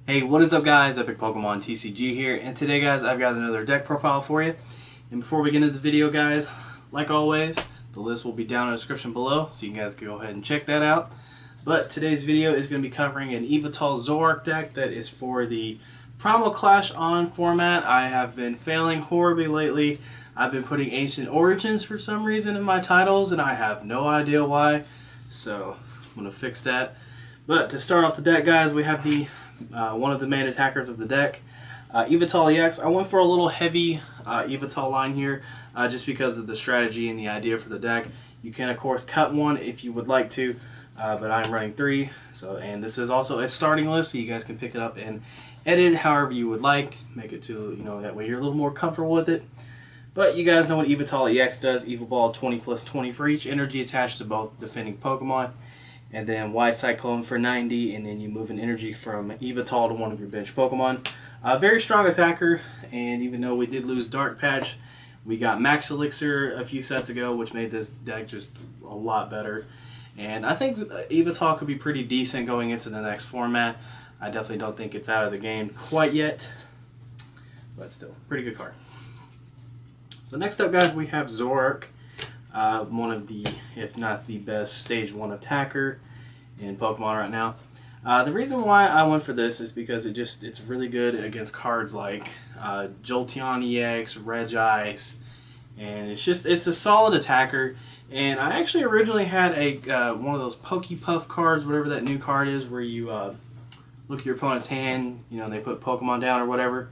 Hey, what is up guys? Epic Pokemon TCG here, and today guys I've got another deck profile for you. And before we get into the video guys, like always, the list will be down in the description below, so you guys can go ahead and check that out. But today's video is going to be covering an Yveltal Zoroark deck that is for the Primal Clash On format. I have been failing horribly lately. I've been putting Ancient Origins for some reason in my titles, and I have no idea why. So I'm going to fix that. But to start off the deck guys, we have the one of the main attackers of the deck, Yveltal EX. I went for a little heavy Yveltal line here just because of the strategy and the idea for the deck. You can of course cut one if you would like to, but I'm running 3. And this is also a starting list, so you guys can pick it up and edit it however you would like. Make it to, that way you're a little more comfortable with it. But you guys know what Yveltal EX does. Evo Ball 20+20 for each energy attached to both defending Pokemon. And then White Cyclone for 90, and then you move an energy from Yveltal to one of your bench Pokemon. Very strong attacker, and even though we did lose Dark Patch, we got Max Elixir a few sets ago, which made this deck just a lot better. And I think Yveltal could be pretty decent going into the next format. I definitely don't think it's out of the game quite yet, but still, pretty good card. So next up guys, we have Zoroark. One of the, if not the best, stage 1 attacker in Pokemon right now. The reason why I went for this is because it's really good against cards like Jolteon EX, Regice, and it's a solid attacker. And I actually originally had a one of those Pokepuff cards, whatever that new card is, where you look at your opponent's hand, they put Pokemon down or whatever.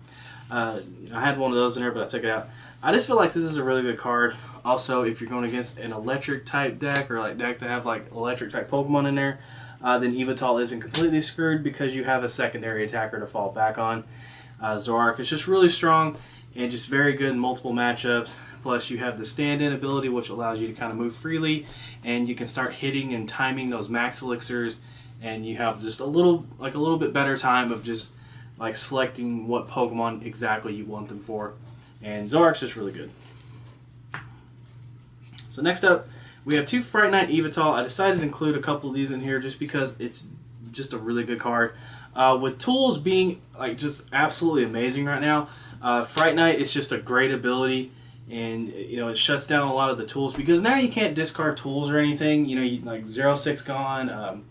I had one of those in there, but I took it out. I just feel like this is a really good card. Also, if you're going against an electric type deck, or like deck that have like electric type Pokemon in there, then Yveltal isn't completely screwed because you have a secondary attacker to fall back on. Zoroark is just really strong and just very good in multiple matchups. Plus you have the stand-in ability, which allows you to kind of move freely, and you can start hitting and timing those Max Elixirs, and you have just a little bit better time of just like selecting what Pokemon exactly you want them for. And Zoroark's just really good. So next up, we have 2 Fright Yveltal. I decided to include a couple of these in here just because it's just a really good card. With tools being like just absolutely amazing right now, Fright Night is just a great ability, and it shuts down a lot of the tools because now you can't discard tools or anything. Like 06 gone,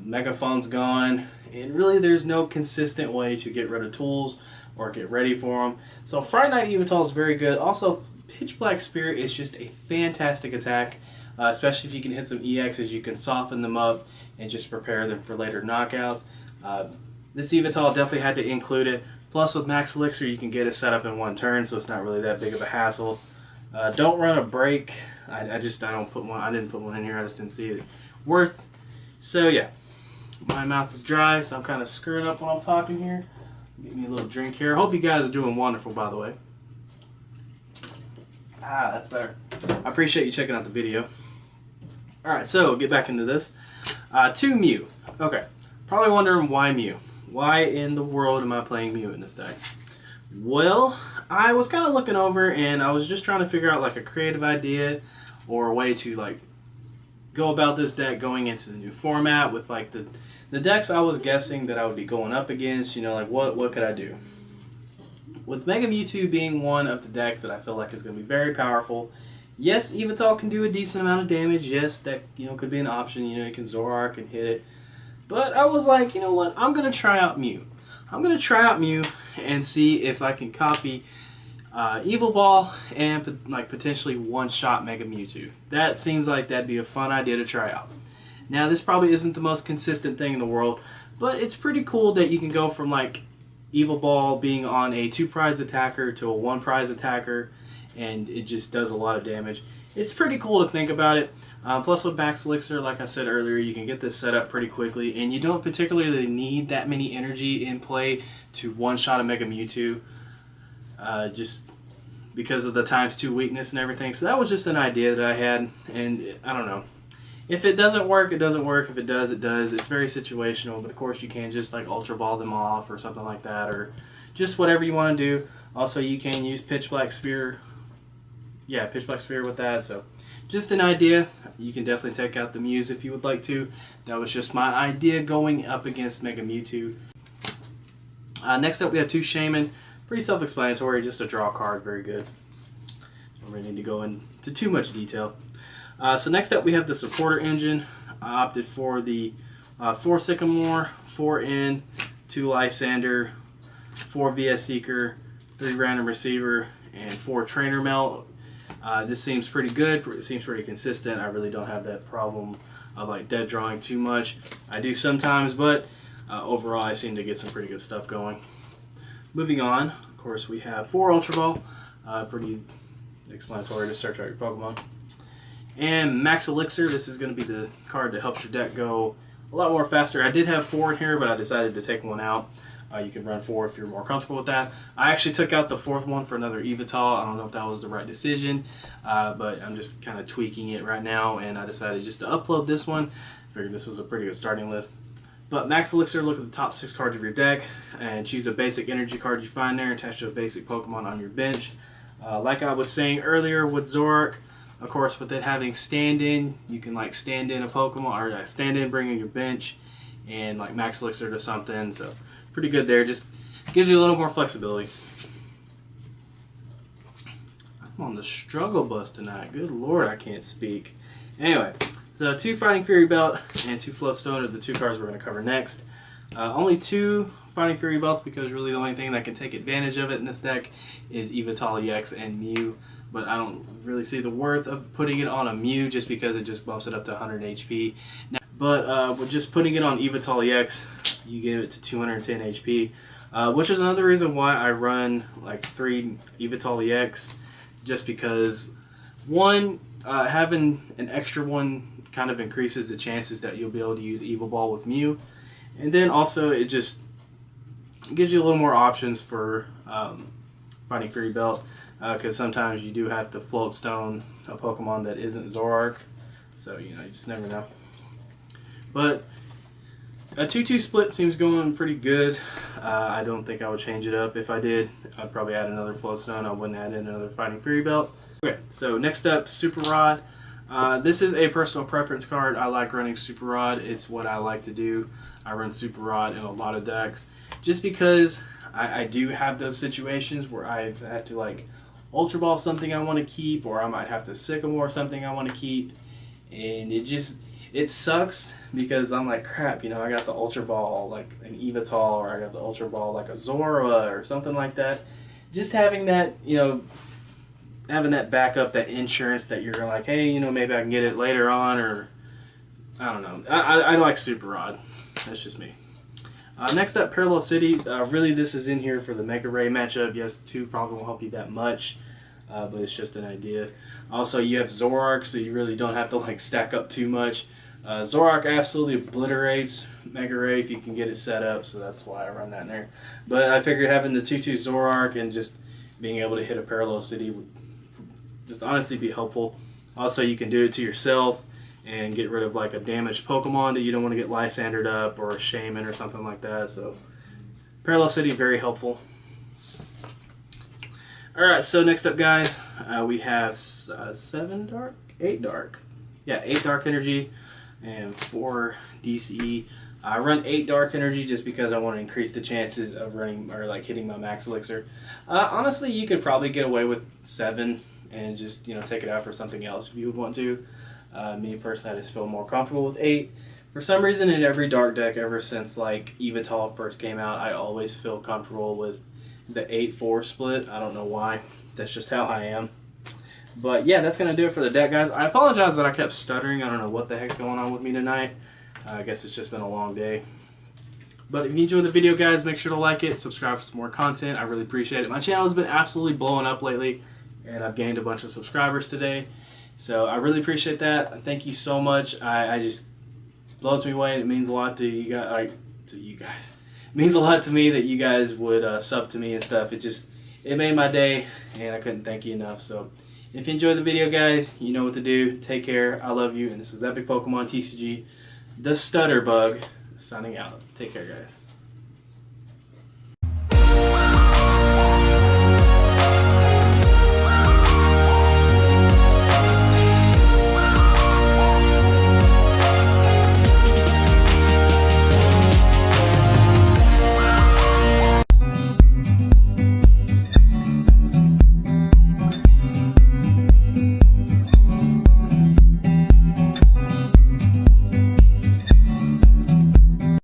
Megaphone's gone, and really there's no consistent way to get rid of tools or get ready for them. So Fright Night Yveltal is very good. Also, Pitch Black Spirit is just a fantastic attack, especially if you can hit some EXs. You can soften them up and just prepare them for later knockouts. This Yveltal definitely had to include it. Plus with Max Elixir, you can get it set up in 1 turn, so it's not really that big of a hassle. Don't run a break. I don't put one. I didn't put one in here. I just didn't see it worth. So yeah, my mouth is dry, so I'm kind of screwing up when I'm talking here. Get me a little drink here. Hope you guys are doing wonderful, by the way. That's better. I appreciate you checking out the video. Alright, so get back into this. 2 Mew. Okay, probably wondering why Mew. Why in the world am I playing Mew in this deck? Well, I was kind of looking over and I was just trying to figure out like a creative idea or a way to like go about this deck going into the new format with like the decks I was guessing that I would be going up against. Like what could I do? With Mega Mewtwo being one of the decks that I feel like is going to be very powerful. Yes, Yveltal can do a decent amount of damage. Yes, that could be an option. You can Zoroark and hit it. But I was like, you know what? I'm going to try out Mew. I'm going to try out Mew and see if I can copy Evil Ball and like potentially one-shot Mega Mewtwo. That seems like that'd be a fun idea to try out. Now, this probably isn't the most consistent thing in the world, but it's pretty cool that you can go from like Evil Ball being on a 2-prize attacker to a 1-prize attacker, and it just does a lot of damage. It's pretty cool to think about it. Plus with Max Elixir, like I said earlier, you can get this set up pretty quickly, and you don't particularly need that many energy in play to one-shot a Mega Mewtwo, just because of the ×2 weakness and everything. So that was just an idea that I had, and I don't know. If it doesn't work, it doesn't work. If it does, it does. It's very situational, but of course you can just like Ultra Ball them off or something like that, or just whatever you want to do. Also, you can use Pitch Black Spear yeah, pitch black sphere with that. So just an idea. You can definitely take out the Mews if you would like to. That was just my idea going up against Mega Mewtwo. Next up we have two Shaymin. Pretty self-explanatory, just a draw card, very good. Don't really need to go into too much detail. So next up we have the supporter engine. I opted for the 4 Sycamore, 4 N, 2 Lysandre, 4 VS Seeker, 3 Random Receiver, and 4 Trainer Melt. This seems pretty good. It seems pretty consistent. I really don't have that problem of like dead drawing too much. I do sometimes, but overall I seem to get some pretty good stuff going. Moving on, of course, we have 4 Ultra Ball. Pretty explanatory to search out your Pokemon. And Max Elixir. This is going to be the card that helps your deck go a lot more faster. I did have 4 in here, but I decided to take one out. You can run 4 if you're more comfortable with that. I actually took out the 4th one for another Yveltal. I don't know if that was the right decision, but I'm just kind of tweaking it right now, and I decided just to upload this one. Figured this was a pretty good starting list. But Max Elixir, look at the top 6 cards of your deck and choose a basic energy card you find there attached to a basic Pokemon on your bench. Like I was saying earlier with Zoroark, of course, with it having stand-in, you can like stand in a Pokemon, or stand in, bring in your bench, and like Max Elixir to something. So pretty good there. Just gives you a little more flexibility. I'm on the struggle bus tonight. Good Lord, I can't speak. Anyway. So 2 Fighting Fury Belt and 2 Floatstone are the 2 cards we're going to cover next. Only 2 Fighting Fury Belts because really the only thing that can take advantage of it in this deck is Yveltal EX and Mew. But I don't really see the worth of putting it on a Mew just because it just bumps it up to 100 HP. Now, but with just putting it on Yveltal EX, you give it to 210 HP. Which is another reason why I run like 3 Yveltal EX. Just because, one, having an extra one kind of increases the chances that you'll be able to use Evil Ball with Mew, and then also it just gives you a little more options for Fighting Fury Belt, because sometimes you do have to Float Stone a Pokemon that isn't Zoroark, so you know, you just never know. But a 2-2 split seems going pretty good. I don't think I would change it up. If I did, I'd probably add another Float Stone. I wouldn't add in another Fighting Fury Belt. Okay, so next up, Super Rod. This is a personal preference card. I like running Super Rod. It's what I like to do. I run Super Rod in a lot of decks just because I do have those situations where I've had to like Ultra Ball something I want to keep, or I might have to Sycamore something I want to keep, and it sucks because I'm like, crap, you know, I got the Ultra Ball like an Yveltal, or I got the Ultra Ball like a Zorua or something like that. Just having that, you know, having that backup, that insurance that you're like, hey, you know, maybe I can get it later on, or I don't know. I like Super Rod. That's just me. Next up, Parallel City. Really, this is in here for the Mega Ray matchup. Yes, 2 probably won't help you that much, but it's just an idea. Also, you have Zoroark, so you really don't have to like stack up too much. Zoroark absolutely obliterates Mega Ray if you can get it set up, so that's why I run that in there. But I figured having the 2-2 Zoroark and just being able to hit a Parallel City would just honestly be helpful. Also, you can do it to yourself and get rid of like a damaged Pokemon that you don't want to get Lysandred up, or a Shaymin or something like that. So Parallel City, very helpful. Alright, so next up, guys, we have 8 Dark. Yeah, 8 Dark Energy and 4 DCE. I run 8 Dark Energy just because I want to increase the chances of running or like hitting my Max Elixir. Honestly, you could probably get away with 7 and just, you know, take it out for something else if you would want to. Me personally, I just feel more comfortable with 8. For some reason, in every Dark deck ever since like Yveltal first came out, I always feel comfortable with the 8-4 split. I don't know why. That's just how I am. But yeah, that's going to do it for the deck, guys. I apologize that I kept stuttering. I don't know what the heck's going on with me tonight. I guess it's just been a long day. But if you enjoyed the video, guys, make sure to like it, subscribe for some more content. I really appreciate it. My channel has been absolutely blowing up lately, and I've gained a bunch of subscribers today. So I really appreciate that. Thank you so much. I just blows me away, and it means a lot to you guys. It means a lot to me that you guys would sub to me and stuff. It made my day, and I couldn't thank you enough. So if you enjoyed the video, guys, you know what to do. Take care. I love you, and this is Epic Pokemon TCG, the Stutter Bug, signing out. Take care, guys.